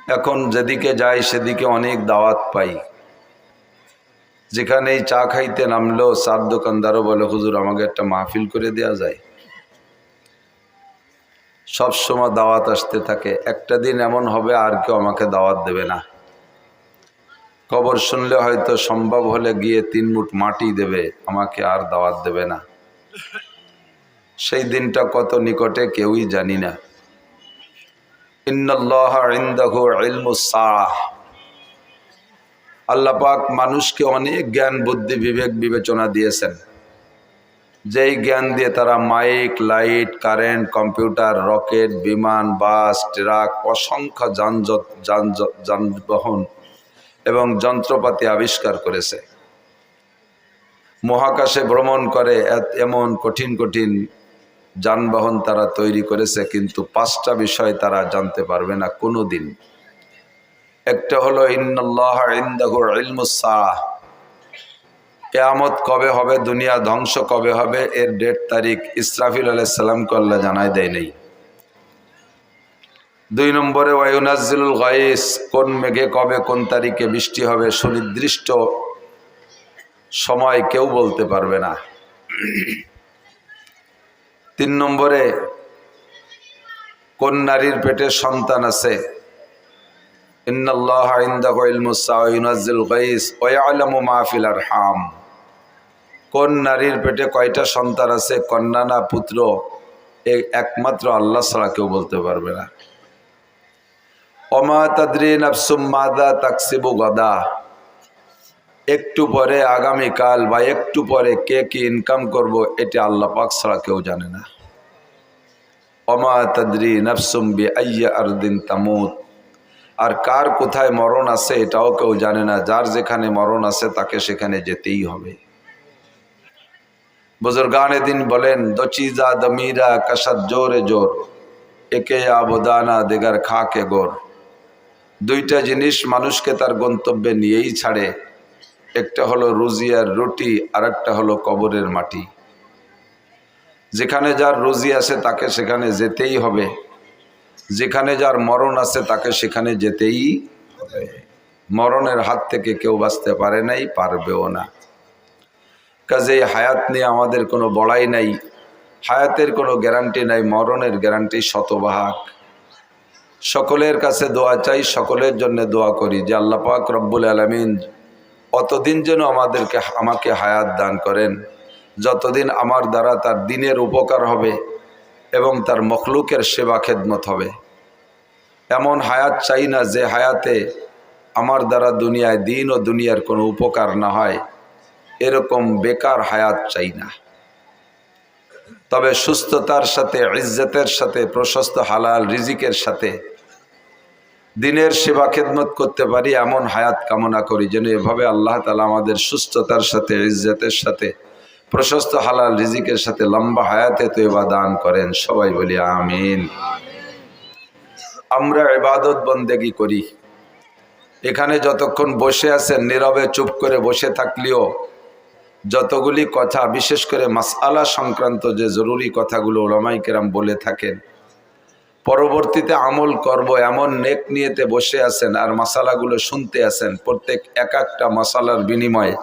এখন যেদিকে যাই সেদিকে অনেক দাওয়াত পাই। যেখানেই চা খাইতে নামলো চার দোকানদারও বলে, হুজুর আমাকে একটা মাহফিল করে দেয়া যায়। সব সময় দাওয়াত আসতে থাকে। একটা দিন এমন হবে আর কেউ আমাকে দাওয়াত দেবে না। খবর শুনলে হয়তো সম্ভব হলে গিয়ে 3 মুঠ মাটি দেবে, আমাকে আর দাওয়াত দেবে না। সেই দিনটা কত নিকটে কেউই জানি না। ইন্নাল্লাহা ইনদাহু ইলমুস সাআহ। আল্লাহ পাক মানুষকে অনেক জ্ঞান বুদ্ধি বিবেক বিবেচনা দিয়েছেন, যেই জ্ঞান দিয়ে তারা mike, light, current, computer, rocket, বিমান, বাস, ট্রাক, অসংখ্য যানবাহন এবং যন্ত্রপাতি আবিষ্কার করেছে। মহাকাশে ভ্রমণ করে এমন কঠিন কঠিন যানবাহন তারা তৈরি করেছে, কিন্তু 5টা বিষয় তারা জানতে পারবে না কোনো দিন। একটা হলো ইন্নাল্লাহা ইনদাহু ইলমুস সাআহ, কিয়ামত কবে হবে, দুনিয়া ধ্বংস কবে হবে, এর ডেট তারিখ ইসরাফিল আলাইহিস সালামকে আল্লাহ জানায় দেয় নাই। 2 নম্বরে ওয়ায়ুনাজ্জিলুল গায়স, কোন মেঘে কবে কোন তারিখে বৃষ্টি হবে সুনির্দিষ্ট সময় কেউ বলতে পারবে না। 3 নম্বরে কোন নারীর পেটে সন্তান আছে, ইন্নাল্লাহা ইনদাহু ইলমুস সাআহ ওয়া ইউনাজ্জিলুল গায়স ওয়া ইয়ালামু মা ফিল আরহাম, কোন নারীর পেটে কয়টা সন্তান আছে, কন্যা না পুত্র, একমাত্র আল্লাহ ছাড়া কেউ বলতে পারবে না। ওমা তাদরি নাফসুম মাযা তাকসিবু গাদা, একটু পরে আগামীকাল বা একটু পরে কে কি ইনকাম করব এটা আল্লাহ পাক ছাড়া কেউ জানে না। ওমা তাদরি নাফসুম বিআইয়ি আরদিন তামুত, আর কার কোথায় মরণ আছে এটাও কেউ জানে না। যার যেখানে মরণ আছে তাকে সেখানে যেতেই হবে। বুজুর্গানে দিন বলেন, দো চিজা দমিরা কাসাদ জোরে জোর, একে আবদানা দেগার খাকে গোর। 2টা জিনিস মানুষকে তার গন্তব্যে নিয়েই ছাড়ে, একটা হলো রুজি আর রুটি, আর একটা হলো কবরের মাটি। যেখানে যার রুজি আছে তাকে সেখানে যেতেই হবে, যেখানে যার মরণ আছে তাকে সেখানে যেতেই হবে। মরণের হাত থেকে কেউ বাঁচতে পারে নাই, পারবেও না। কাজেই হায়াত নিয়ে আমাদের কোনো বড়াই নাই, হায়াতের কোনো গ্যারান্টি নাই, মরণের গ্যারান্টি শতভাগ। সকলের কাছে দোয়া চাই, সকলের জন্য দোয়া করি যে আল্লাহ পাক রব্বুল আলামিন অতদিন যেন আমাকে হায়াত দান করেন যতদিন আমার দ্বারা তার দ্বীনের উপকার হবে এবং তার মখলুকের সেবা খেদমত হবে। এমন হায়াত চাই না যে হায়াতে আমার দ্বারা দুনিয়ায় দ্বীন ও দুনিয়ার কোনো উপকার না হয়, এরকম বেকার হায়াত চাই না। তবে সুস্থতার সাথে, ইজ্জতের সাথে, প্রশস্ত হালাল রিজিকের সাথে দ্বীনের সেবা খেদমত করতে পারি এমন হায়াত কামনা করি, যেন এভাবে আল্লাহ তাআলা আমাদের সুস্থতার সাথে, ইজ্জতের সাথে, প্রশস্ত হালাল রিজিকের সাথে লম্বা হায়াতে তয়বা দান করেন। সবাই বলি আমিন। আমরা ইবাদত বন্দেগি করি, এখানে যতক্ষণ বসে আছেন নীরবে চুপ করে বসে থাকলেও যতগুলি কথা, বিশেষ করে মাসআলা সংক্রান্ত যে জরুরি কথাগুলো উলামায়ে কেরাম বলে থাকেন, পরবর্তীতে আমল করব এমন নেক নিয়তে বসে আছেন আর মাসালাগুলো শুনতে আছেন। প্রত্যেক একটা মাসালার বিনিময়ে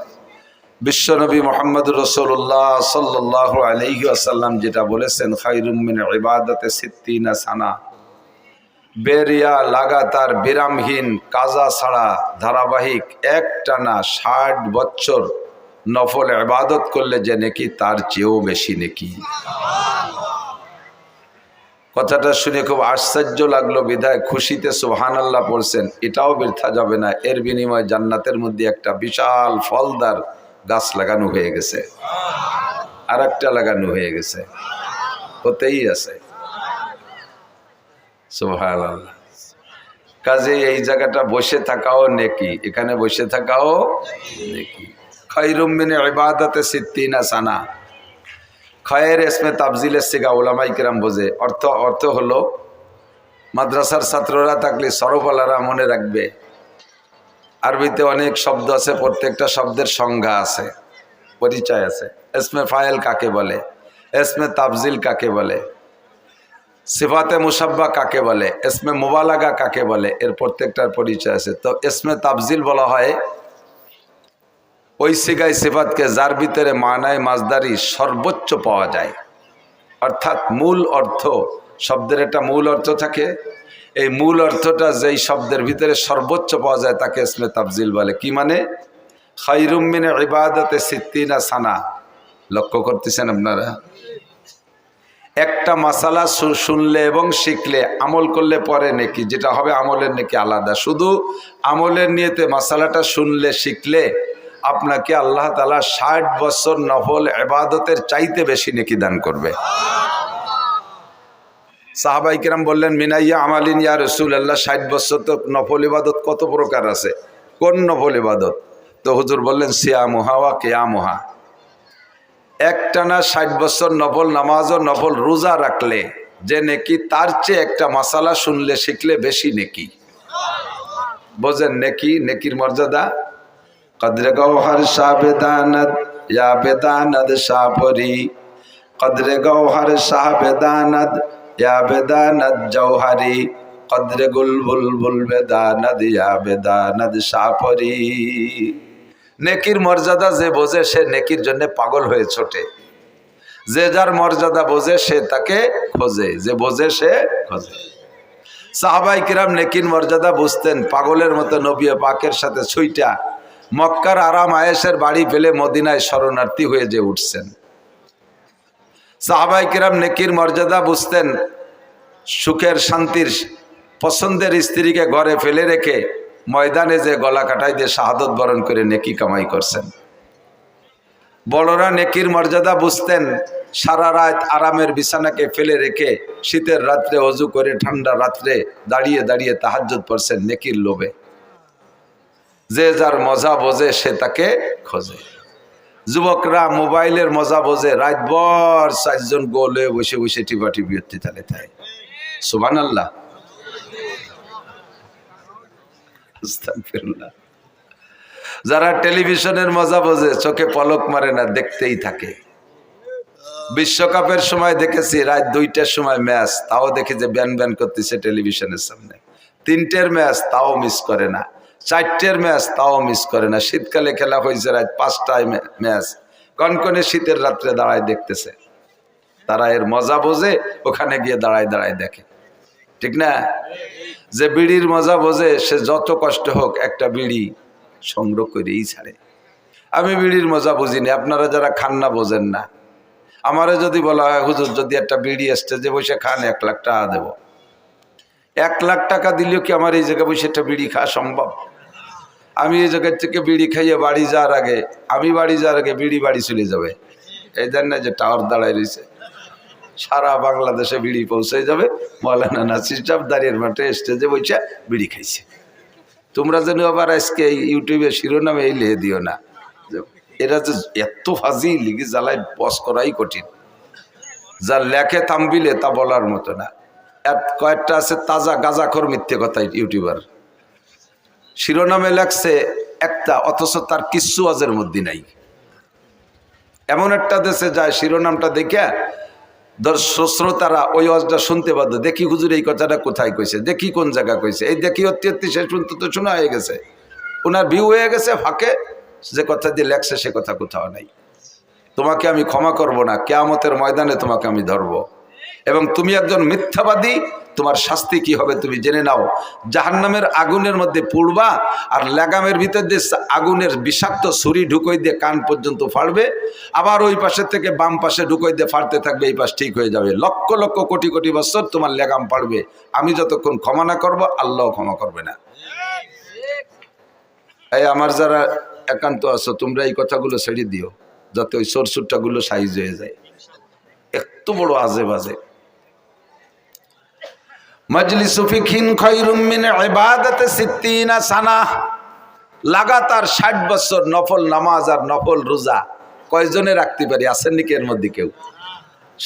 বিশ্বনবী মুহাম্মদুর রাসূলুল্লাহ সাল্লাল্লাহু আলাইহি ওয়াসাল্লাম যেটা বলেছেন, খায়রুম মিন ইবাদাতি সিত্তিনা সানা, বেরিয়া লাগাতার বিরামহীন কাজা ছাড়া ধারাবাহিক একটানা 60 বছর নফল ইবাদত করলে যে নেকি, তার চেয়েও বেশি নেকি। কথাটা শুনে খুব আশ্চর্য লাগলো, বিধায় খুশিতে সুবহানাল্লাহ পড়ছেন। এটাও বৃথা যাবে না, এর বিনিময়ে জান্নাতের মধ্যে একটা বিশাল ফলদার গাছ লাগানো হয়ে গেছে, আর একটা লাগানো হয়ে গেছে, হতেই আছে। সুবহানাল্লাহ। কাজে এই জায়গাটা বসে থাকাও নেকি, এখানে বসে থাকাও নেকি। খায়রুম মিন ইবাদাতি সিত্তিনা সানা, খয়ের ইসমে তাবজিলের সিগা উলামায়ে কেরাম বোঝে। অর্থ হলো, মাদ্রাসার ছাত্ররা থাকলে সরফওয়ালারা মনে রাখবে, আরবিতে অনেক শব্দ আছে, প্রত্যেকটা শব্দের সংজ্ঞা আছে, পরিচয় আছে। ইসমে ফাইল কাকে বলে, ইসমে তাবজিল কাকে বলে, সিফাতে মুসাব্বা কাকে বলে, ইসমে মুবালাগা কাকে বলে, এর প্রত্যেকটার পরিচয় আছে। তো ইসমে তাফজিল বলা হয় ওই সিগায় সিফাতকে যার ভিতরে মানায় মাজদারি সর্বোচ্চ পাওয়া যায়, অর্থাৎ মূল অর্থ, শব্দের একটা মূল অর্থ থাকে, এই মূল অর্থটা যেই শব্দের ভিতরে সর্বোচ্চ পাওয়া যায় তাকে ইসমে তাফজিল বলে। কি মানে? খায়রুম মিন ইবাদাতে সিত্তিনা সানা। লক্ষ্য করতেছেন আপনারা? একটা মাসালা শুনলে এবং শিখলে আমল করলে পরে নেকি, যেটা হবে আমলের নেকি আলাদা। শুধু আমলের নিয়তে মাসালাটা শুনলে শিখলে আপনাকে আল্লাহ তাআলা 60 বছর নফল ইবাদতের চাইতে বেশি নেকি দান করবে। সাহাবাই কিরাম বললেন, মিনাইয়া আমালিন ইয়া রাসূলুল্লাহ, 60 বছর তো নফল ইবাদত কত প্রকার আছে, কোন নফল ইবাদত? তো হুজুর বললেন, সিয়ামুহা ওয়া কিয়ামুহা। একটানা 60 বছর নফল নামাজ ও নফল রোজা রাখলে যে নেকি, তার চেয়ে একটা মাসালা শুনলে শিখলে বেশি নেকি। বোঝেন নেকি, নেকির মর্যাদা। কদরে গওহর শাহ বেদানদ ইয়া বেদানদ শাহপরি, কদরে গওহর শাহ বেদানদ ইয়া বেদানদ জওহারি, কদরে গুল বুলবুল বেদানদ ইয়া বেদানদ শাহপরি। নেকির মর্যাদা যে বোঝে সে নেকির জন্য পাগল হয়ে ছোটে, যে যার মর্যাদা বোঝে সে তাকে খোঁজে, যে বোঝে সে খোঁজে। সাহাবাই কিরাম নেকির মর্যাদা বুঝতেন, পাগলের মতো নবী পাকের সাথে ছুইটা মক্কার আরাম আয়েশের বাড়ি ফেলে মদিনায় শরণার্থী হয়ে যে উঠছেন। সাহাবাই কিরাম নেকির মর্যাদা বুঝতেন, সুখের শান্তির পছন্দের স্ত্রীকে ঘরে ফেলে রেখে ময়দানে যে গলা কাটাই দিয়ে শাহাদত বরণ করে নেকি কামাই করছেন। বড়রা নেকির মর্যাদা বুঝতেন, সারা রাত আরামের বিছানাকে ফেলে রেখে শীতের রাত্রে অজু করে ঠান্ডা রাত্রে দাঁড়িয়ে দাঁড়িয়ে তাহাজ্জুদ পড়ছেন নেকির লোভে। যে যার মজা বোঝে সে তাকে খোঁজে। যুবকরা মোবাইলের মজা বোঝে, রাতভর 4 জন গোলে বসে বসে টিপাটিপি তালে থাকে। সুবহানাল্লাহ। যারা টেলিভিশনের মজা বোঝে চোখে পলক মারে না, দেখতেই থাকে। বিশ্বকাপের সময় দেখেছি রাত 2টার সময় ম্যাচ, তাও দেখে যে ব্যান ব্যান করতেছে টেলিভিশনের সামনে। 3টের ম্যাচ তাও মিস করে না, 4টের ম্যাচ তাও মিস করে না। শীতকালে খেলা হয়েছে রাত 5টায় ম্যাচ, কনকনে শীতের রাত্রে দাঁড়ায় দেখতেছে। তারা এর মজা বোঝে, ওখানে গিয়ে দাঁড়ায় দাঁড়ায় দেখে, ঠিক না? যে বিড়ির মজা বোঝে সে যত কষ্ট হোক একটা বিড়ি সংগ্রহ করেই ছাড়ে। আমি বিড়ির মজা বুঝিনি, আপনারা যারা খান না বোঝেন না। আমারে যদি বলা হয়, হুজুর যদি একটা বিড়ি স্টেজে বসে খান 1 লাখ টাকা দেবো, 1 লাখ টাকা দিলেও কি আমার এই জায়গায় বসে একটা বিড়ি খাওয়া সম্ভব? আমি এই জায়গার থেকে বিড়ি খাইয়ে বাড়ি যাওয়ার আগে, আমি বাড়ি যাওয়ার আগে বিড়ি বাড়ি চলে যাবে। এই দেন না যে টাওয়ার দাঁড়ায় রয়েছে, সারা বাংলাদেশে বিড়ি পৌঁছে যাবে। মৌলানা নাসির সাহেব দাঁড়িয়ে মাঠে স্টেজে বসে বিড়ি খাইছে। তোমরা যেন আবার আজকে ইউটিউবে শিরোনামে এই লিখে দিও না, এরা যে এত ফাজি লিখে জ্বালায় বস করাই কঠিন। যা লেখে তাম্বিলে তা বলার মতো না। কয়েকটা আছে তাজা গাঁজাখোর মিথ্যে কথা ইউটিউবার, শিরোনামে লেখছে একটা, অথচ তার কিচ্ছু আজের মধ্যে নাই। এমন একটা দেশে যায়, শিরোনামটা দেখে শ্রোতারা ওই ওয়াজটা শুনতে বাধ্য। দেখি হুজুর এই কথাটা কোথায় কইছে, দেখি কোন জায়গা কইছে, এই দেখি অত্যত্তি শেষ পর্যন্ত তো শোনা হয়ে গেছে, ওনার ভিউ হয়ে গেছে ফাঁকে। যে কথা দিয়ে লেখছে সে কথা কোথাও নাই। তোমাকে আমি ক্ষমা করব না, কিয়ামতের ময়দানে তোমাকে আমি ধরবো, এবং তুমি একজন মিথ্যাবাদী। তোমার শাস্তি কি হবে তুমি জেনে নাও। জাহান্নামের আগুনের মধ্যে পুড়বা, আর লাগামের ভিতর দিয়ে আগুনের বিষাক্ত ছুরি ঢুকই দিয়ে কান পর্যন্ত ফাড়বে, আবার ওই পাশের থেকে বাম পাশে ঢুকই দিয়ে ফাড়তে থাকবে, এই পাশ ঠিক হয়ে যাবে। লক্ষ লক্ষ কোটি কোটি বছর তোমার লাগাম পাড়বে। আমি যতক্ষণ ক্ষমা না করবো, আল্লাহ ক্ষমা করবে না। এই আমার যারা একান্ত আছো, তোমরা এই কথাগুলো ছেড়ে দিও, যাতে ওই সরসুরটাগুলো সাইজ হয়ে যায়। এত বড় আজে বাজে। মজলিসু ফিকহিন খায়রুম মিন ইবাদাতি 60 সানা। লাগাতার 60 বছর নফল নামাজ আর নফল রোজা কয়জনে রাখতে পারি? আছেন নাকি এর মধ্যে কেউ?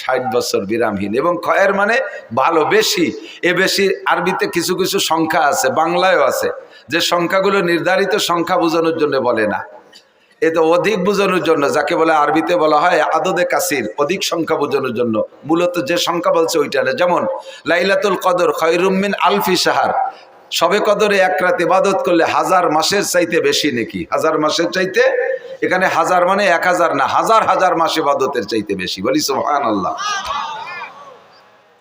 60 বছর বিরামহীন। এবং খয়ের মানে ভালো, বেশি। এ বেশি আরবিতে কিছু কিছু সংখ্যা আছে, বাংলায়ও আছে, যে সংখ্যাগুলো নির্ধারিত সংখ্যা বোঝানোর জন্য বলে না। এ তো অধিক বোঝানোর জন্য, যাকে বলে আরবিতে বলা হয় আদদে কাসির, অধিক সংখ্যা বোঝানোর জন্য। মূলত যে সংখ্যা বলছে ওইটা না। যেমন লাইলাতুল কদর খায়রুম মিন আলফি শাহর, সবে কদরে এক রাত ইবাদত করলে 1000 মাসের চাইতে বেশি নাকি, 1000 মাসের চাইতে, এখানে 1000 মানে 1000 না, হাজার হাজার মাস ইবাদতের চাইতে বেশি। বলি সুবহানাল্লাহ।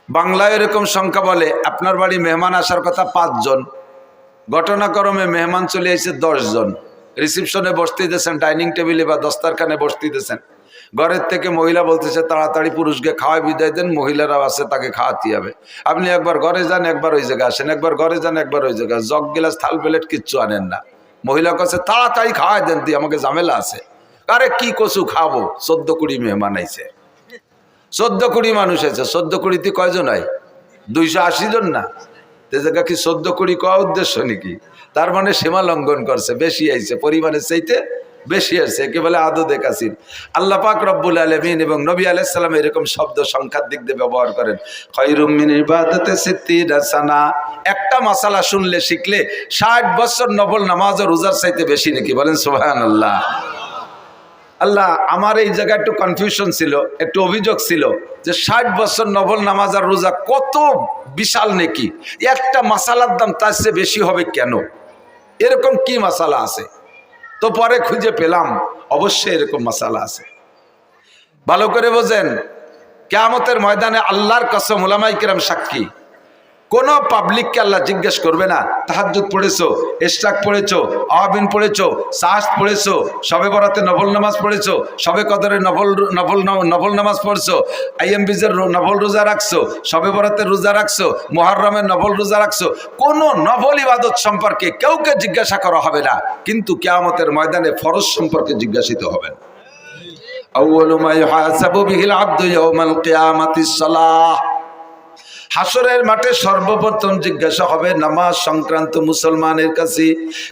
বাংলায় এরকম সংখ্যা বলে, আপনার বাড়ি মেহমান আসার কথা 5 জন, ঘটনাক্রমে মেহমান চলে এসেছে 10 জন, রিসিপশনে বসতে দিয়েছেন, ডাইনিং টেবিলে বা দস্তারখানে বসতে দিয়েছেন, ঘরের থেকে মহিলা বলতেছে তাড়াতাড়ি পুরুষকে খাওয়াই বিদায় দেন, মহিলারাও আছে তাকে খাওয়াতে হবে। আপনি একবার ঘরে যান, একবার ওই জায়গায় আসেন, একবার ঘরে যান, একবার ওই জায়গায়, জগ গিলাস থাল প্লেট কিচ্ছু আনেন না। মহিলা কাছে তাড়াতাড়ি খাওয়াই দেন, তুই আমাকে ঝামেলা আছে। আরে কি কচু খাবো, 14-20 মেহমান আইছে, 14-20 মানুষ আছে, 14-20 কয়জন হয়? 280 জন না? তে জায়গা কি 14-20 কওয়া উদ্দেশ্য নাকি? তার মানে সীমা লঙ্ঘন করছে, বেশি আইছে, পরিমাণের চাইতে বেশি আছে, একে বলে আদদে কাসির। আল্লাহ পাক রব্বুল আলামিন এবং নবী আলাইহিস সালাম এরকম শব্দ সংখ্যার দিক দিয়ে ব্যবহার করেন। খায়রুম মিন ইবাদাতি সিত্তিনা সানা, একটা মাসালা শুনলে শিখলে 60 বছর নফল নামাজ ও রোজার চাইতে বেশি নাকি? বলেন সুবহানাল্লাহ। আল্লাহ, আমার এই জায়গায় একটু কনফিউশন ছিল, একটু অভিযোগ ছিল যে 60 বছর নফল নামাজ আর রোজা কত বিশাল নাকি, একটা মাসালার দাম তার চেয়ে বেশি হবে কেন? এরকম কি মাসালা আছে? তো পরে খুঁজে পেলাম অবশ্যই এরকম মাসালা আছে। ভালো করে বোঝেন, কিয়ামতের ময়দানে আল্লাহর কসম, উলামায়ে কিরাম সাক্ষী, কোন পাবলিককে আল্লাহ জিজ্ঞেস করবে না তাহাজ্জুদ পড়েছো, ইশরাক পড়েছো, আওয়াবিন পড়েছো, সাহস পড়েছো, শবে বরাতে নফল নামাজ পড়েছো, শবে কদরে নফল নামাজ পড়ছো, আইএমবিজের নফল রোজা রাখছো, শবে বরাতের রোজা রাখছো, মুহররমের নফল রোজা রাখছো, কোন নফল ইবাদত সম্পর্কে কেউকে জিজ্ঞাসা করা হবে না, কিন্তু কিয়ামতের ময়দানে ফরজ সম্পর্কে জিজ্ঞাসিত হবেন। আউয়ালু মা ইউহাসাবু বিহিল আবদু ইয়াউমাল কিয়ামাতিস সালাহ, হাসরের মাঠে সর্বপ্রথম জিজ্ঞাসা হবে নামাজ সংক্রান্ত মুসলমানের কাছে।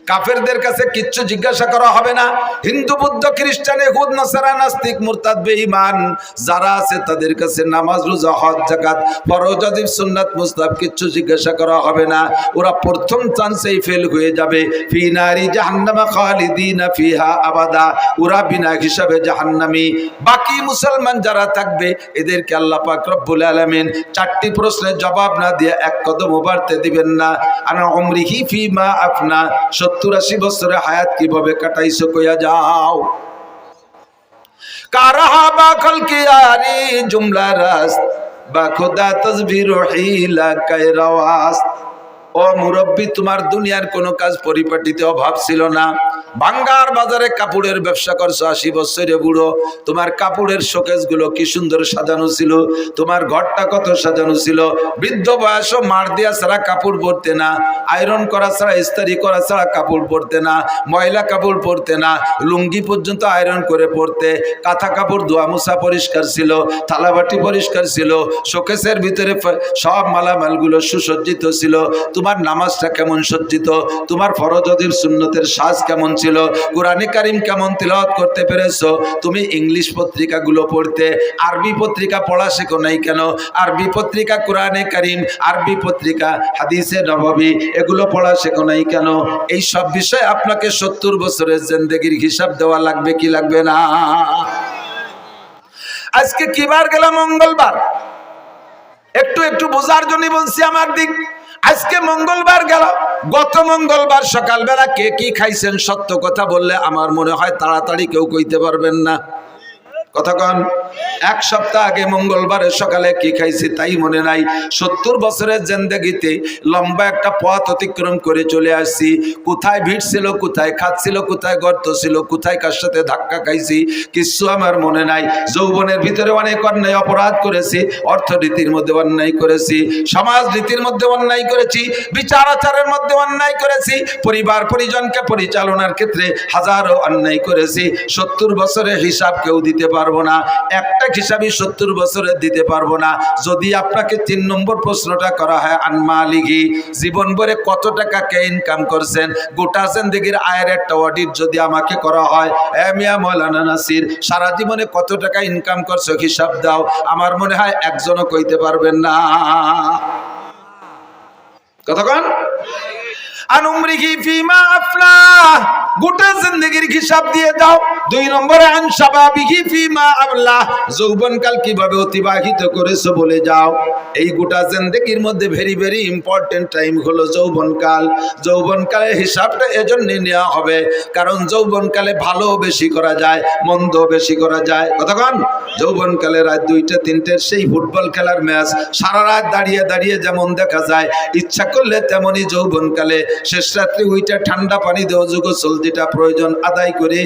কাফেরদের কাছে কিচ্ছু জিজ্ঞাসা করা হবে না। হিন্দু, বৌদ্ধ, খ্রিস্টান, ইহুদ, নাসারা, নাস্তিক, মুরতাদ, বেঈমান যারা আছে তাদের কাছে নামাজ, রোজা, হজ, যাকাত, ফরজ, ওয়াজিব, সুন্নাত, মুস্তাহাব কিচ্ছু জিজ্ঞাসা করা হবে না। ওরা প্রথম চান্সেই ফেল হয়ে যাবে। ফি নারি জাহান্নামা খালিদিনা ফিহা আবাদা, ওরা বিনা হিসাবে জাহান্নামী। বাকি মুসলমান যারা থাকবে এদেরকে আল্লাহ পাক রব্বুল আলামিন 4টি প্রশ্নের জবাব না দিয়ে এক কদম বাড়তে দিবেন না। আনা উমরিহি ফিমা আফনা, 70-80 বছরের হায়াত কিভাবে কাটাইছো কইয়া যাও। কারাহা বা খলকিয়ারি জুমলা রাস বা খোদা তাসবির হিলা কায়রাওয়াস। ও মুরব্বী, তোমার দুনিয়ার কোনো কাজ পরিপাটিতে অভাব ছিল না। ভাঙ্গার বাজারে কাপড়ের ব্যবসা করছো, 80 বছরে বুড়ো, তোমার কাপড়ের শোকেস গুলো কি সুন্দর সাজানো ছিল, তোমার ঘরটা কত সাজানো ছিল। বৃদ্ধ বয়সও মার দিয়া ছাড়া কাপড় পরতে না, আয়রন করা ছাড়া, ইস্ত্রি করা ছাড়া কাপড় পরতে না, ময়লা কাপড় পরতে না, লুঙ্গি পর্যন্ত আয়রন করে পরতে, কাঁথা কাপড় ধোয়া মোছা পরিষ্কার ছিল, থালাবাটি পরিষ্কার ছিল, শোকেসের ভিতরে সব মালামালগুলো সুসজ্জিত ছিল। তোমার নামাজটা কেমন সজ্জিত, তোমার ফরজ ওয়াজিব সুন্নতের সাজ কেমন ছিল, কোরআনে কারীম কেমন তিলাওয়াত করতে পেরেছো। তুমি ইংলিশ পত্রিকাগুলো পড়তে, আরবি পত্রিকা পড়া শেখো নাই কেন? আরবি পত্রিকা কোরআনে কারীম, আরবি পত্রিকা হাদিসে নববী, এগুলো পড়া শেখো নাই কেন? এই সব বিষয়ে আপনাকে 70 বছরের জিন্দেগির হিসাব দেওয়া লাগবে কি লাগবে না? আজকে কি বার গেল? মঙ্গলবার। একটু একটু বোঝার জন্য বলছি আমার দিক। আজকে মঙ্গলবার গেল, গত মঙ্গলবার সকালবেলা কে কি খাইছেন সত্য কথা বললে আমার মনে হয় তাড়াতাড়ি কেউ কইতে পারবেন না। কথা কন, এক সপ্তাহ আগে মঙ্গলবারের সকালে কি খাইছি তাই মনে নাই। 70 বছরের জিন্দেগিতে লম্বা একটা পথ অতিক্রম করে চলে আসছি। কোথায় ভিড় ছিল, কোথায় খাচ্ছিল, কোথায় গর্ত ছিল, কোথায় কার সাথে ধাক্কা খাইছি কিছু আমার মনে নাই। যৌবনের ভিতরে অনেক অন্যায় অপরাধ করেছি, অর্থনীতির মধ্যে অন্যায় করেছি, সমাজ রীতির মধ্যে অন্যায় করেছি, বিচার আচারের মধ্যে অন্যায় করেছি, পরিবার পরিজনকে পরিচালনার ক্ষেত্রে হাজারো অন্যায় করেছি। 70 বছরের হিসাব কেউ দিতে পারবো না, একটা হিসাবই 70 বছরের দিতে পারবো না। যদি আপনাকে 3 নম্বর প্রশ্নটা করা হয়, আনমালিগি, জীবন ভরে কত টাকা কে ইনকাম করছেন, গোটা জিন্দেগির আয়ের একটা অডিট যদি আমাকে করা হয়, এ মিয়া মৌলানা নাসির সারা জীবনে কত টাকা ইনকাম করছো হিসাব দাও, আমার মনে হয় একজনও কইতে পারবেন না। কতক্ষণ? আনুমরিহি ফিমা আফলা, গোটা জিন্দেগির হিসাব দিয়ে যাও। 2 নম্বরে আন শাবাবিহি ফিমা আবলা, যৌবনকাল কিভাবে অতিবাহিত করেছো বলে যাও। এই গোটা জিন্দেগির মধ্যে ভেরি ভেরি ইম্পর্টেন্ট টাইম হলো যৌবনকাল। যৌবনকালের হিসাবটা এজন্য নেওয়া হবে কারণ যৌবনকালে ভালো বেশি করা যায়, মন্দ বেশি করা যায়। কতক্ষণ? যৌবনকালে রাত 2টা 3টের সেই ফুটবল খেলার ম্যাচ সারা রাত দাঁড়িয়ে দাঁড়িয়ে যেমন দেখা যায়, ইচ্ছা করলে তেমনি যৌবনকালে শেষ রাত্রি উইটা ঠান্ডা পানি দেওয়া যুগ যেটা প্রয়োজন আদায় করে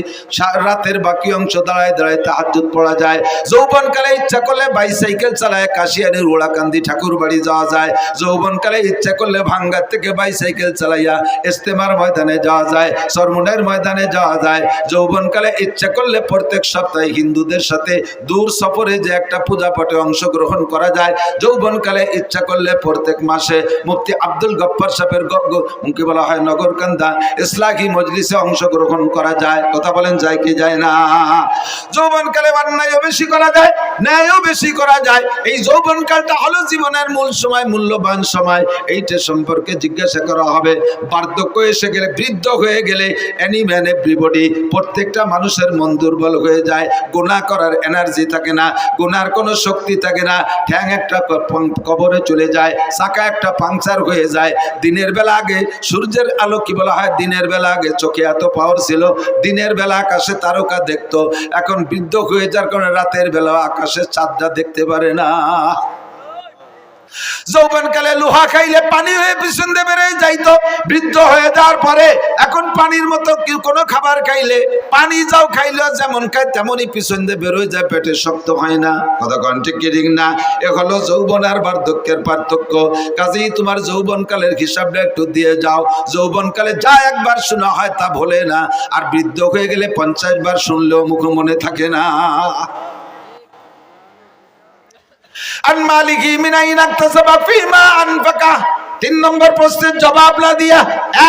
রাতের বাকি অংশ দাঁড়ায় দাঁড়ায় তাহাজ্জুদ পড়া যায়। যৌবনকালে ইচ্ছা করলে বাইসাইকেল চালায় কাশিয়ানির ওড়াকান্দি ঠাকুর বাড়ি যাওয়া যায়। যৌবনকালে ইচ্ছা করলে ভাঙ্গার থেকে বাইসাইকেল চালাইয়া ইস্তেমার ময়দানে যাওয়া যায়, সরমুনের ময়দানে যাওয়া যায়। যৌবনকালে ইচ্ছা করলে প্রত্যেক সপ্তাহে হিন্দুদের সাথে দূর সফরে যে একটা পূজা পাঠে অংশগ্রহণ করা যায়। যৌবনকালে ইচ্ছা করলে প্রত্যেক মাসে মুফতি আব্দুল গফফার সাহেবের মুখে বলা হয় নগরকান্দা ইসলাহি মজলিসে অংশগ্রহণ করা যায়। কথা বলেন, যায় কি যায় না? যৌবনকালে অন্যায়ও বেশি করা যায়, ন্যায়ও বেশি করা যায়। এই যৌবনকালটা হলো জীবনের মূল সময়, মূল্যবান সময়। এইটা সম্পর্কে জিজ্ঞাসা করা হবে। বার্ধক্য এসে গেলে, বৃদ্ধ হয়ে গেলে এনি ম্যান এভরিবডি, প্রত্যেকটা মানুষের মন দুর্বল হয়ে যায়, গুনাহ করার এনার্জি থাকে না, গুনার কোনো শক্তি থাকে না। ঠ্যাং একটা কবরে চলে যায়, চাকা একটা পাংচার হয়ে যায়। দিনের বেলা আগে সূর্যের আলো কি বলা হয়, দিনের বেলা আগে চোখে এত পাওয়ার ছিল, দিনের বেলা আকাশে তারকা দেখতো। এখন বৃদ্ধ হয়ে যাওয়ার কারণে রাতের বেলা আকাশে চাঁদটা দেখতে পারে না। যৌবনকালে লোহা খাইলে পানি হয়ে পিছন দিয়ে বেরিয়ে যাইতো, বৃদ্ধ হয়ে যাওয়ার পরে এখন পানির মতো কোনো খাবার খাইলে, পানি যাও খাইলেও যেমন খায় তেমনই পিছন দিয়ে বেরোয় যায়, পেটে শক্ত হয় না। কথা কন ঠিক কি ঠিক না? এ হলো যৌবন আর বার্ধক্যের পার্থক্য। কাজেই তোমার যৌবনকালের হিসাবটা একটু দিয়ে যাও। যৌবনকালে যা একবার শোনা হয় তা ভোলে না, আর বৃদ্ধ হয়ে গেলে 50 বার শুনলেও মুখ মনে থাকে না। আন মালিকি মিন আইনা ইকতাসাবা ফিমা আনফাকা। 3 নম্বর প্রশ্নের জবাব না দিয়া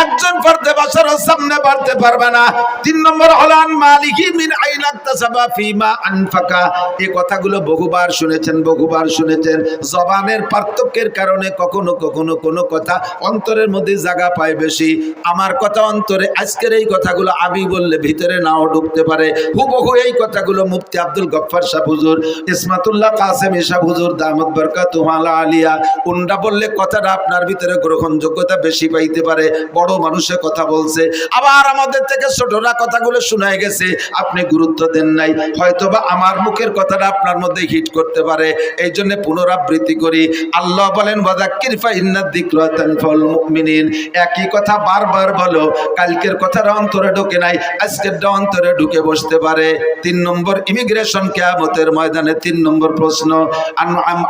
একজন ফর্দে বছরের সামনে বাড়তে পারবে না। 3 নম্বর হলো আন মালিকি মিন আইনা ইকতাসাবা ফিমা আনফাকা। এই কথাগুলো বহুবার শুনেছেন, বহুবার শুনেছেন। জবানের পার্থক্যের কারণে কখনো কখনো কোনো কথা অন্তরের মধ্যে জায়গা পায় বেশি। আমার কথা অন্তরে, আজকের এই কথাগুলো আমি বললে ভিতরে নাও ঢুকতে পারে। হুবহু এই কথাগুলো মুফতি আব্দুল গফফার সাহেব হুজুর, ইসমাতুল্লাহ কাসেম সাহেব হুজুর দামাত বরকাতুহু আলিয়া, উনরা বললে কথাটা আপনার ভিতরে গ্রহণযোগ্যতা বেশি পাইতে পারে। বড় মানুষের কথা বলছে, আবার আমাদের থেকে ছোটরা কথাগুলো শোনায় গেছে, আপনি গুরুত্ব দেন নাই। হয়তোবা আমার মুখের কথাটা আপনার মধ্যে হিট করতে পারে, এই জন্য পুনরাবৃত্তি করি। আল্লাহ বলেন ওয়াযাক্কির ফাইন্নাদ যিকরা তানফাউল মুমিনিন। একই কথা বারবার বলো। কালকের কথাটা অন্তরে ঢোকে নাই, আজকেরটা অন্তরে ঢুকে বসতে পারে। 3 নম্বর ইমিগ্রেশন কিয়ামতের ময়দানে 3 নম্বর প্রশ্ন,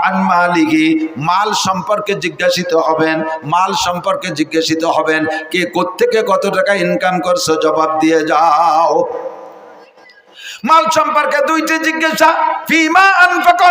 আন মালিহি, মাল সম্পর্কে জিজ্ঞাসিত হবেন। মাল সম্পর্কে জিজ্ঞাসিত হবেন, কে কোত্থেকে কত টাকা ইনকাম করছো, জবাব দিয়ে যাও। মাল সম্পর্কে 2টি জিজ্ঞাসা, ফিমা আনফাকা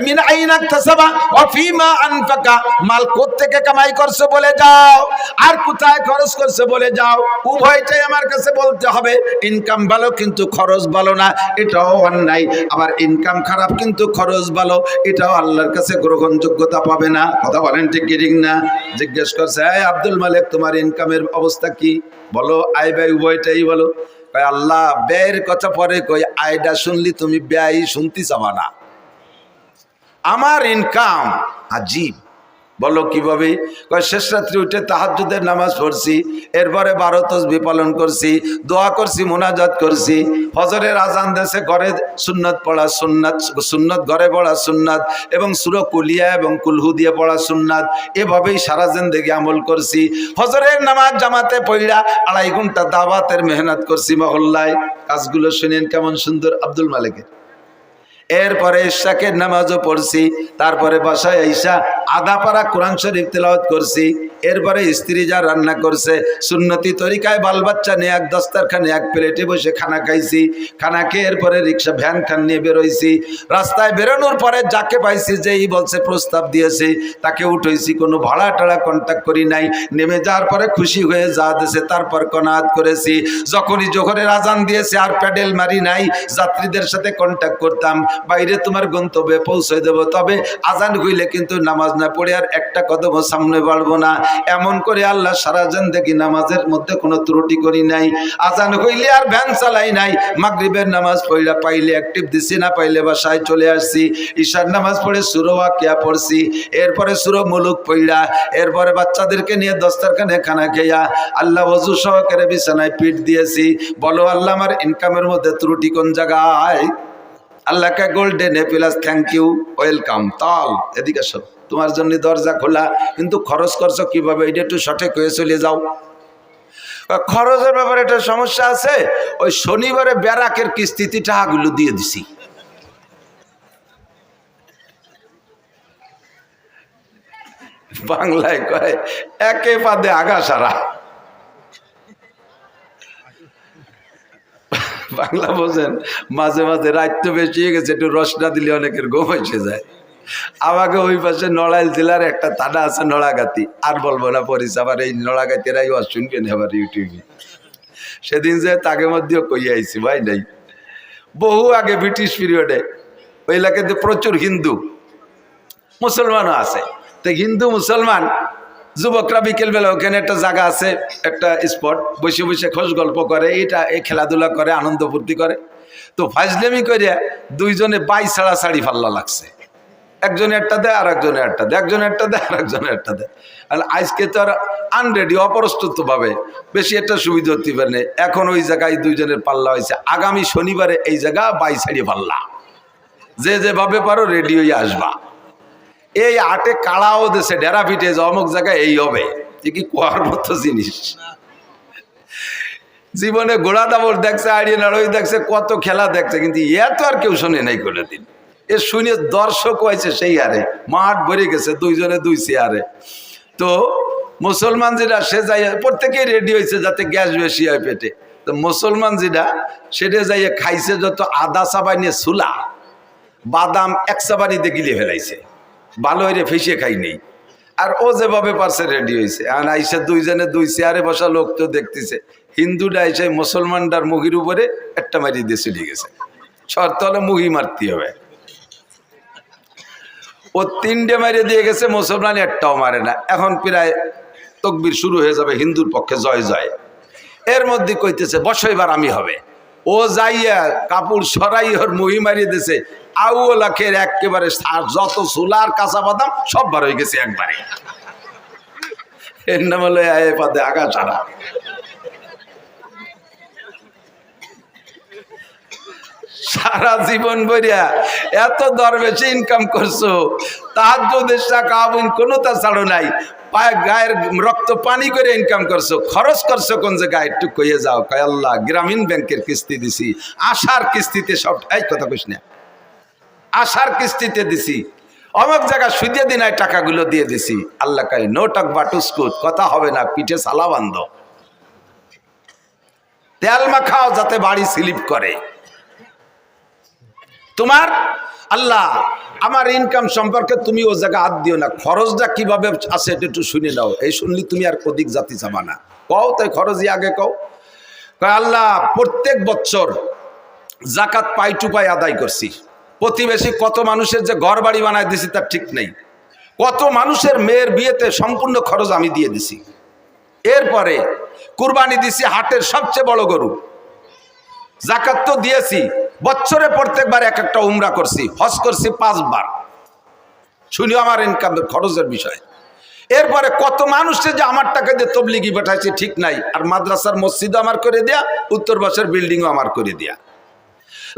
মিন আইনা ইকতাসাবা ওয়া ফিমা আনফাকা। মাল কোত্থেকে কামাই করছো বলে যাও, আর কোথায় খরচ করছো বলে যাও। উভয়টাই আমার কাছে বলতে হবে। ইনকাম ভালো কিন্তু খরচ ভালো না, এটাও অন্যায়। আবার ইনকাম খারাপ কিন্তু খরচ ভালো, এটাও আল্লাহর কাছে গ্রহণযোগ্যতা পাবে না। কথা বলেন ঠিক কি ঠিক না? জিজ্ঞেস করছে, এই আব্দুল মালিক, তোমার ইনকামের অবস্থা কি বলো? আয় ব্যয় উভয়টাই বলো। আল্লাহ ব্যয়ের কথা পরে কই, আয়টা শুনলি তুমি ব্যয় শুনতে চাবা না। আমার ইনকাম আজীব। বলো কিভাবে? কয় শেষ রাত্রি উঠে তাহাজ্জুদের নামাজ পড়ছি, এরপরে 12 তাসবিহ পালন করছি, দোয়া করছি, মুনাজাত করছি, ফজরের আজান দেশে ঘরে সুন্নত পড়া সুন্নাত, সুন্নত ঘরে পড়া সুন্নাত, এবং সূরা কুলিয়া এবং কুলহু দিয়ে পড়া সুন্নাত। এভাবেই সারা জিন্দেগি আমল করছি। ফজরের নামাজ জামাতে পড়া 2.5 ঘন্টা দাওয়াতের মেহনত করছি মহল্লায়। কাজগুলো শুনেন কেমন সুন্দর আব্দুল মালিকের। এরপরে ইশাকের নামাজও পড়ছি, তারপরে বাসায় আইসা আধা পারা কোরআন শরীফ তেলাওয়াত করছি। এরপরে স্ত্রী যা রান্না করছে সুন্নতি তরিকায়, বাল বাচ্চা নিয়ে এক দস্তারখানে এক প্লেটে বসে খানা খাইছি। খানা খেয়ে এরপরে রিক্সা ভ্যান খান নিয়ে বেরোইছি। রাস্তায় বেরোনোর পরে যাকে পাইছি, যেই বলছে প্রস্তাব দিয়েছে তাকে উঠেছি, কোনো ভাড়া টাড়া কন্ট্যাক্ট করি নাই। নেমে যাওয়ার পরে খুশি হয়ে যা দিয়েছে তারপর কনাত করেছি। যখনই জোহরের আজান দিয়েছে আর প্যাডেল মারি নাই, যাত্রীদের সাথে কন্ট্যাক্ট করতাম, বাইরে তোমার গন্তব্যে পৌঁছে দেব, তবে আজান হইলে কিন্তু নামাজ না পড়ে আর একটা কদম সামনে বাড়বো না। এমন করে আল্লাহ সারা জিন্দেগি নামাজের মধ্যে কোনো ত্রুটি করি নাই। আজান হইলে আর ভ্যান চালাই নাই। মাগরিবের নামাজ পড়া পাইলে অ্যাক্টিভ দিছি, না পাইলে বাসায় চলে আসছি। ঈশার নামাজ পড়ে সূরা ওয়াকিয়া পড়ছি, এরপরে সূরা মুলুক পড়া, এরপরে বাচ্চাদেরকে নিয়ে দস্তরখানে খানা খেয়া আল্লাহ ওযু সহকারে বিছানায় পিঠ দিয়েছি। বলো আল্লাহ আমার ইনকামের মধ্যে ত্রুটি কোন জায়গায়? আল্লাহকে golden A plus thank you, welcome. তাল এদিকে সব তোমার জন্য দরজা খোলা, কিন্তু খরচ করছো কিভাবে এটা একটু সঠিক হয়ে চলে যাও। খরচের ব্যাপারে একটা সমস্যা আছে। ওই শনিবারে ব্যারাকের কিস্তিতে টাকাগুলো দিয়ে দিছি। বাংলায় কয় একে পাদে আগা সারা। বাংলা বোঝেন? মাঝে মাঝে রাত তো বেশি হয়ে গেছে, একটু রস না দিলে অনেকের ঘুম এসে যায়। আমাকে ওই পাশে নড়াইল জেলার একটা থানা আছে নড়াগাতি, আর বলবো না পরিচয়, আবার এই নড়াগাতিরাই শুনবেন আবার ইউটিউবে। সেদিন যে তাকে মধ্যেও কই আইছি ভাই নাই, বহু আগে ব্রিটিশ পিরিয়ডে ওই এলাকাতে প্রচুর হিন্দু মুসলমানও আছে। তো হিন্দু মুসলমান যুবকরা বিকেলবেলা ওখানে একটা জায়গা আছে, একটা স্পট, বসে বসে খোঁজ গল্প করে, এটা এই খেলাধুলা করে, আনন্দ ফুর্তি করে। তো ফাজলেমি করে দুইজনে বাই ছাড়া ছাড়ি ফাল্লা লাগছে। একজনে একটা দেয় আর একজনে একটা দেয়, একজনে একটা দেয় আর একজনে একটা দেয়। আর আজকে তো আর আনরেডি, অপ্রস্তুত ভাবে বেশি একটা সুবিধা হতে পারে। এখন ওই জায়গায় দুইজনের পাল্লা হয়েছে। আগামী শনিবারে এই জায়গা বাই ছাড়িয়ে পাল্লা, যে যেভাবে পারো রেডি হয়ে আসবা। এই আটে কাড়াও দেশে ডেরা পিঠে যে অমুক জায়গায় এই হবে, কি কোয়ার মতো জিনিস। জীবনে ঘোড়া দাবর দেখছে, আড়িয়ে নাড়ই দেখছে, কত খেলা দেখছে, কিন্তু এত আর কেউ শোনে নাই কোনোদিন। এ শুনে দর্শক হয়েছে সেই হারে, মাঠ ভরে গেছে দুইজনে দুই চেয়ারে। তো মুসলমান যেটা সে যাই প্রত্যেকেই রেডি হয়েছে যাতে গ্যাস বেশি হয় পেটে। তো মুসলমান যেটা সেটা যাইয়ে খাইছে যত আদা চাবাইনে সুলা, বাদাম এক চাবানিতে গিলে ফেলাইছে, ভালো হয়ে ফেসে খাই নেই। আর ও যেভাবে পারছে রেডি হয়েছে। আর আইসা দুইজনে দুই চেয়ারে বসা লোক তো দেখতেছে, হিন্দুটা আইসে মুসলমানটার মুখির উপরে একটা মারি দিয়ে চলে গেছে। শর্ত হলে মুহি মারতে হবে। ও তিনটে মারিয়ে দিয়ে গেছে, মুসলমান একটাও মারে না। এখন প্রায় তকবির শুরু হয়ে যাবে হিন্দুর পক্ষে, জয় জয়। এর মধ্যে কইতেছে বসো এবার আমি হবে। ও যাইয়া কাপড় সরাই ওর মুহি মারিয়ে দিয়েছে। আউলাখের একেবারে যত সোলার কাঁচা বাদাম সব বার হয়ে গেছে একবারে। এর নাম হলো এ পাদে আগা ছাড়া। সারা জীবন বইয়া এত দরবেশে ইনকাম করছো, তাহাজ্জুদের টাকা কোনো তা ছাড়ো নাই, পায়ে গায়ের রক্ত পানি করে ইনকাম করছো। খরচ করছো কোন জায়গায় একটু কইয়ে যাও। কয় আল্লাহ গ্রামীণ ব্যাংকের কিস্তি দিছি, আশার কিস্তিতে সব। এই কথা কইস না, আশার কিস্তিতে দিছি, অমুক জায়গা সুদে দিন টাকাগুলো দিয়ে দিছি। আল্লাহ কয় নো টক বাটুস্কুট, কথা হবে না, পিঠে সালা বান্ধ, তেল মাখাও যাতে বাড়ি স্লিপ করে। তোমার আল্লাহ আমার ইনকাম সম্পর্কে তুমি ও জায়গা হাত দিও না, খরচটা কিভাবে আছে এটা একটু শুনে নাও। এই শুনলি তুমি আর কদিক জাতি চাবা না। কও তাই খরচই আগে কও। কয় আল্লাহ প্রত্যেক বছর জাকাত পাই টু পাই আদায় করছি। প্রতিবেশী কত মানুষের যে ঘর বাড়ি বানায় দিছি তার ঠিক নেই। কত মানুষের মেয়ের বিয়েতে সম্পূর্ণ খরচ আমি দিয়ে দিছি। এরপরে কুরবানি দিছি হাটের সবচেয়ে বড় গরু। জাকাত তো দিয়েছি, বছরে প্রত্যেকবার এক একটা উমরা করছি, হজ করছি 5 বার। শুনিও আমার ইনকাম খরচের বিষয়। এরপরে কত মানুষে যে আমার টাকা দিয়ে তবলিগি পাঠাইছে ঠিক নাই, আর মাদ্রাসার মসজিদও আমার করে দেয়া, উত্তর বাসের বিল্ডিংও আমার করে দেয়া।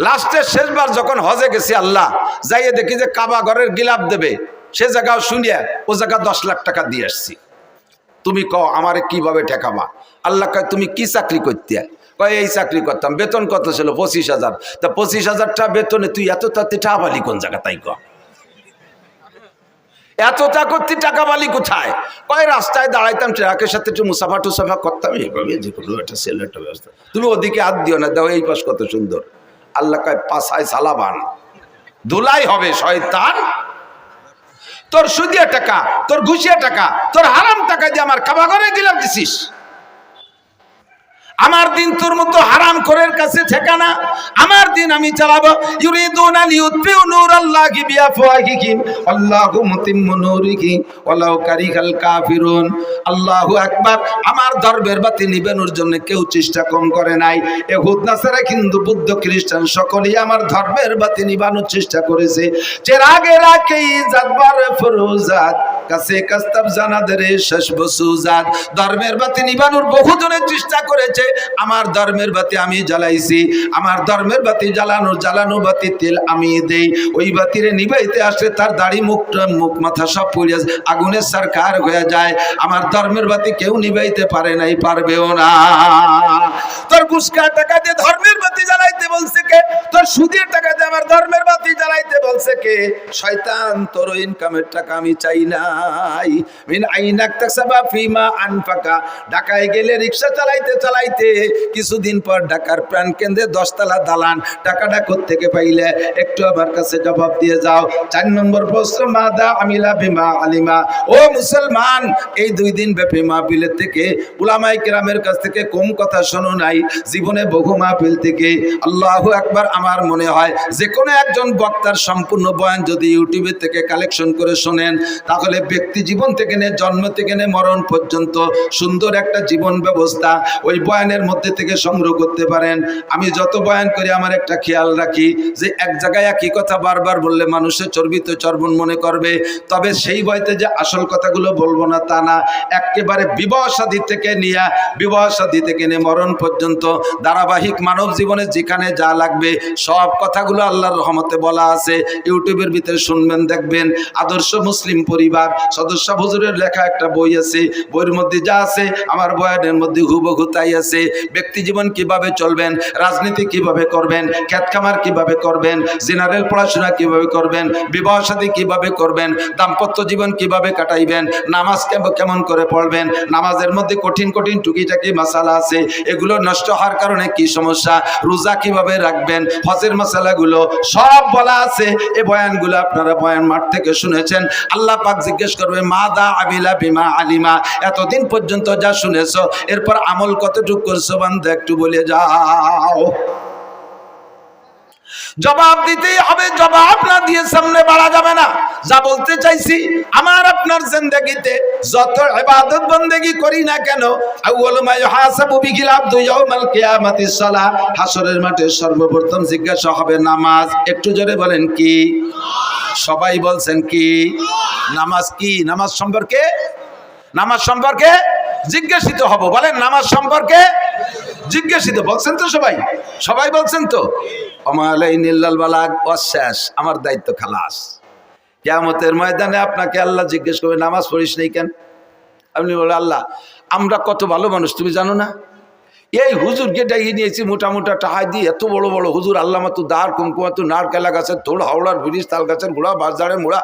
লাস্টের শেষবার যখন হজে গেছি, আল্লাহ যাইয়ে দেখি যে কাবা ঘরের গিলাপ দেবে, সে জায়গাও শুনিয়া ও জায়গা 10 লাখ টাকা দিয়ে আসছি। তুমি কও আমারে কিভাবে ঠেকাবা? আল্লাহ কয় তুমি কি চাকরি করতে? কয় এই চাকরি করতাম। বেতন কত ছিল? 25,000। তা 25,000 টাকা বেতনে তুই এত তাতে টাকা বালি কোন জায়গা? তাই ক এতটা করতে টাকা বালি কোথায়? কয় রাস্তায় দাঁড়াইতাম, ট্রাকের সাথে একটু মুসাফা টুসাফা করতাম, এইভাবে যে কোনো একটা সেল একটা ব্যবস্থা। তুমি ওদিকে হাত দিও না, দাও এই পাশ কত সুন্দর। আল্লাহ কয় পাশায় সালাবান, ধুলাই হবে শয়তান। তোর সুদিয়া টাকা, তোর ঘুষিয়া টাকা, তোর হারাম টাকা দিয়ে আমার কাবা ঘরে গিলাপ দিছিস। আমার দিন তোর মতো হারাম করের কাছে ঠিকানা। আমার দিন আমি চালাবো। ইউরিদুনা লিউতফিউ নূরাল্লাহি বিআফওয়াহিহিম আল্লাহু মুতিম্মু নূরিহি ওয়ালাউ কারিহাল কাফিরুন। আল্লাহু আকবার। আমার ধর্মের বাতি নিবানোর জন্য কেউ চেষ্টা কম করে নাই। ইহুদ নাসারা হিন্দু বৌদ্ধ খ্রিস্টান সকলেই আমার ধর্মের বাতি নিবানোর চেষ্টা করেছে। চেরাগে রাখেই জাতবার ফরুজাত কাছে কাস্তাব জানাদরে শেষ বসুজাত। ধর্মের বাতি নিবানোর বহুজনের চেষ্টা করেছে, আমার ধর্মের বাতি আমি জ্বালাইছি। আমার ধর্মের বাতি জ্বালানো বাতি তেল আমি দেই। ওই বাতিরে নিবাইতে আসলে তার দাড়ি মুখ মাথা সব পুড়ে আগুনের সরকার হয়ে যায়। আমার ধর্মের বাতি কেউ নিবাইতে পারে নাই, পারবেও না। তোর ঘুষকা টাকা দিয়ে ধর্মের বাতি জ্বালাইতে বলছে কে? তোর সুদের টাকা দিয়ে আমার ধর্মের বাতি জ্বালাইতে বলছে কে? শয়তান, তোর ইনকামের টাকা আমি চাই নাই। মিন আইনাক তাসাবা ফিমা আনফাকা। ঢাকায় গেলে রিকশা চালাইতে কিছুদিন পর ঢাকার প্রাণ কেন্দ্রে 10 তলা দালান। টাকাটা কোত্থেকে পাইলে একটু আমার কাছে জবাব দিয়ে যাও। 4 নম্বর প্রশ্ন, মাদা আমিলা বিমা আলিমা। ও মুসলমান, এই 2 দিন ব্যাপী মাহফিলের থেকে উলামায়ে কেরামের কাছ থেকে কম কথা শোনো নাই। জীবনে বহু মাহফিল থেকে। আল্লাহু আকবার। আমার মনে হয় যে কোনো একজন বক্তার সম্পূর্ণ বয়ান যদি ইউটিউবে থেকে কালেকশন করে শোনেন, তাহলে ব্যক্তি জীবন থেকে নিয়ে জন্ম থেকে নিয়ে মরণ পর্যন্ত সুন্দর একটা জীবন ব্যবস্থা ওই বয়ানের মধ্যে থেকে সংগ্রহ করতে পারেন। আমি যত বয়ান করি আমার একটা খেয়াল রাখি যে এক জায়গায় একই কথা বারবার বললে মানুষের চর্বিত চর্বণ মনে করবে। তবে সেই বয়তে যে আসল কথাগুলো বলবো না তা না। একেবারে বিবাহ শাদী থেকে নিয়ে মরণ পর্যন্ত ধারাবাহিক মানব জীবনে যেখানে যা লাগবে সব কথাগুলো আল্লাহর রহমতে বলা আছে। ইউটিউবের ভিতরে শুনবেন, দেখবেন। আদর্শ মুসলিম পরিবার সদস্য হুজুরের লেখা একটা বই আছে। বইয়ের মধ্যে যা আছে আমার বয়ানের মধ্যে হুবহু তাই আছে। ব্যক্তি জীবন কিভাবে চলবেন, রাজনীতি কিভাবে করবেন, খেত খামার কিভাবে করবেন, জেনারেল পড়াশোনা কিভাবে করবেন, বিবাহ শাদী কিভাবে করবেন, দাম্পত্য জীবন কিভাবে কাটাইবেন, নামাজ কেমন করে পড়বেন, নামাজের মধ্যে কঠিন টুকিটাকি মাসালা আছে, এগুলো নষ্ট হওয়ার কারণে কি সমস্যা, রোজা কিভাবে রাখবেন, হজের মাসালাগুলো সব বলা আছে। এই বয়ানগুলো আপনারা বয়ান মাঠ থেকে শুনেছেন। আল্লাহ পাক জিজ্ঞেস করবে, মাদা আমিলা বিমা আলিমা। এতদিন পর্যন্ত যা শুনেছো এরপর আমল কতটুকু করছো বান্দা, একটু বলে যাও। জবাব দিতেই হবে। জবাব না দিয়ে সামনে বাড়া যাবে না। যা বলতে চাইছি, আমার আপনার জিন্দেগিতে যত ইবাদত বন্দেগি করি না কেন, আউয়ালু মা ইউহাসাবু বিহিল আবদু ইয়াউমাল কিয়ামাতিস সালাহ। হাসরের মাঠে সর্বপ্রথম জিজ্ঞাসা হবে নামাজ। একটু জোরে বলেন কি? সবাই বলছেন কি? নামাজ কি? নামাজ সম্পর্কে জিজ্ঞাসিত হব। বলেন, নামাজ সম্পর্কে জিজ্ঞাসিত। বলছেন তো সবাই বলছেন তো? আমালাইনিল্লাল বালাগ ওয়াশ। আমার দায়িত্ব খালাস। কিয়ামতের ময়দানে আপনাকে আল্লাহ জিজ্ঞেস করবে, নামাজ পড়িস নাই কেন? আপনি বলে, আল্লাহ আমরা কত ভালো মানুষ তুমি জানো না? এই হুজুরকে ডাইয়ে নিয়েছি মোটা টাহাই দিয়ে, এত বড় বড় হুজুর, আল্লাহ মাতু দার কুমকুমাতু নারকেলা গাছের তোড়, হাওড়ার ব্রিজ, তাল গাছের গোড়া, বাজারের মোড়া,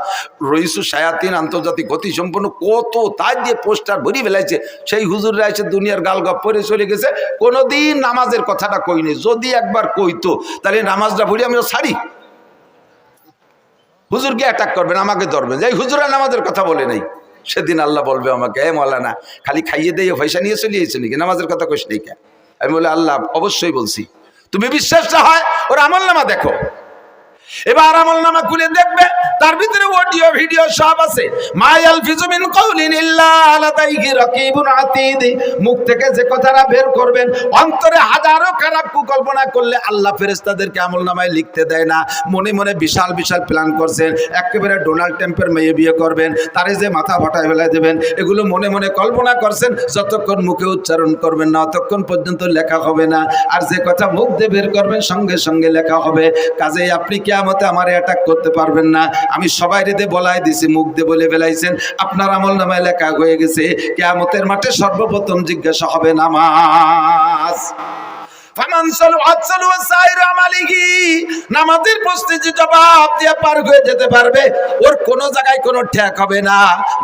রইসু শায়াতিন, আন্তর্জাতিক গতি সম্পন্ন কত তাই দিয়ে পোস্টার ভরি ফেলাইছে। সেই হুজুররা এসে দুনিয়ার গালগপ পরে চলে গেছে, কোনোদিন নামাজের কথাটা কইনি। যদি একবার কইতো তাহলে নামাজটা ভরি আমিও ছাড়ি। হুজুরকে অ্যাটাক করবেন, আমাকে ধরবেন, এই হুজুরা নামাজের কথা বলে নাই। সেদিন আল্লাহ বলবে আমাকে, এ মৌলানা খালি খাইয়ে দিয়ে পয়সা নিয়ে চলিয়েছে নাকি, নামাজের কথা কইস নাই কেন? আমি বলে, আল্লাহ অবশ্যই বলছি। তুমি বিশ্বাস না হয় ওর আমলনামা দেখো। এবার আমলনামা খুলে দেখবে, তার ভিতরে অডিও ভিডিও সব আছে। মায়াল ফিজুমিন কাউলিন ইল্লা লাদাইহি রাকিবুন আতীদ। মুখ থেকে যে কথাটা বের করবেন, অন্তরে হাজারো খারাপ কুকল্পনা করলে আল্লাহ ফেরেশতাদেরকে আমলনামায় লিখতে দেয় না। মনে মনে বিশাল প্ল্যান করছেন, একেবারে ডোনাল্ড ট্রাম্পের মেয়ে বিয়ে করবেন, তারে যে মাথা ফাটায় ফেলায় দেবেন, এগুলো মনে মনে কল্পনা করছেন। যতক্ষণ মুখে উচ্চারণ করবেন না ততক্ষণ পর্যন্ত লেখা হবে না। আর যে কথা মুখ দিয়ে বের করবেন সঙ্গে সঙ্গে লেখা হবে। কাজেই আপনি কিয়ামতে আমারে অ্যাটাক করতে পারবেন না। আমি সবাই রেদে বলাই দিছি, মুখ দিয়ে বলে ফেলাইছেন, আপনার আমলনামায় লেখা হয়ে গেছে। কিয়ামতের মাঠে সর্বপ্রথম জিজ্ঞাসা হবে নামাজ। ফামান সালুআত সালুআ সাইরু আমালিহি, নামাজের প্রশ্নে যে জবাব দিয়ে পার হয়ে যেতে পারবে, ওর কোনো জায়গায় কোনো ঠেক হবে না।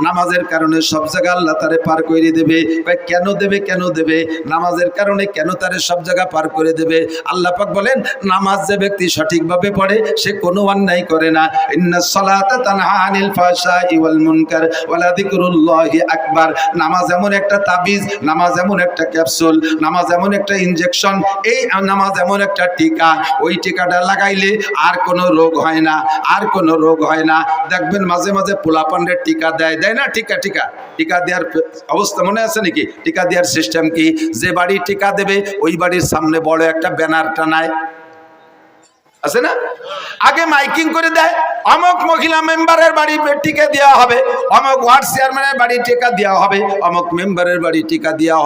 নামাজের কারণে সব জায়গা আল্লাহ তারে পার করে দেবে। ভাই কেন দেবে? কেন দেবে? নামাজের কারণে কেন তারে সব জায়গা পার করে দেবে? আল্লাহ পাক বলেন, নামাজ যে ব্যক্তি সঠিকভাবে পড়ে সে কোনো অন্যায় করে না। ইন্নাস সালাতা তানহা আনিল ফাহশাই ওয়াল মুনকার ওয়ালা যিকরুল্লাহি আকবার। নামাজ এমন একটা তাবিজ, নামাজ এমন একটা ক্যাপসুল, নামাজ এমন একটা ইনজেকশন, এই নামাজ এমন একটা টিকা, ওই টিকাটা লাগাইলে আর কোনো রোগ হয় না, আর কোনো রোগ হয় না। দেখবেন মাঝে মাঝে পোলাপানদের টিকা দেয়, দেয় না? টিকা দেওয়ার অবস্থা মনে আছে নাকি? টিকা দেওয়ার সিস্টেম কি? যে বাড়ি টিকা দেবে ওই বাড়ির সামনে বড় একটা ব্যানার টানায়, আছে না? আগে মাইকিং করে দেয়, অমুক মহিলা মেম্বারের বাড়ি টিকা দেওয়া হবে, অমুক ওয়ার্ড চেয়ারম্যানের বাড়ি টিকা দেওয়া হবে, অমুক মেম্বারের বাড়ি টিকা দেওয়া হবে।